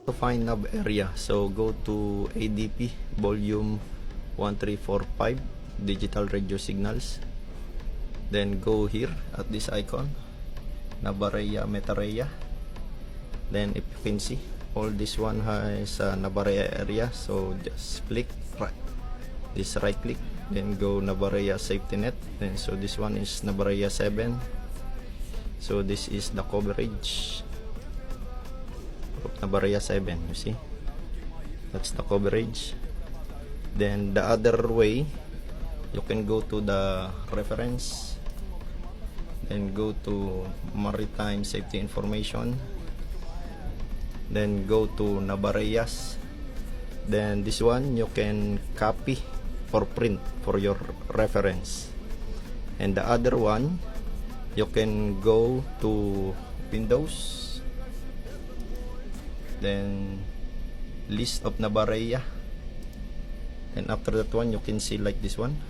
To find nav area, so go to ADP volume 1345 digital radio signals, then go here at this icon nav area meta-area. Then if you can see, all this one has nav area, so just click right click, then go nav area safety net. Then so this one is nav area 7, so this is the coverage of nav area 7. You see, that's the coverage. Then the other way, you can go to the reference, then go to maritime safety information, then go to nav areas. Then this one you can copy or print for your reference, and the other one you can go to Windows, then list of nav area, and after that one you can see like this one.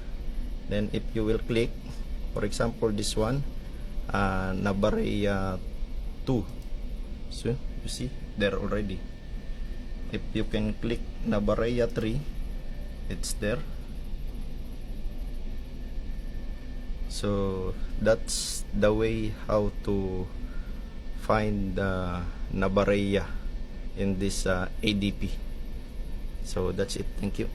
Then if you will click, for example this one, nav area 2, so you see there already. If you can click nav area 3, it's there. So that's the way how to find the nav area in this ADP. So that's it. Thank you.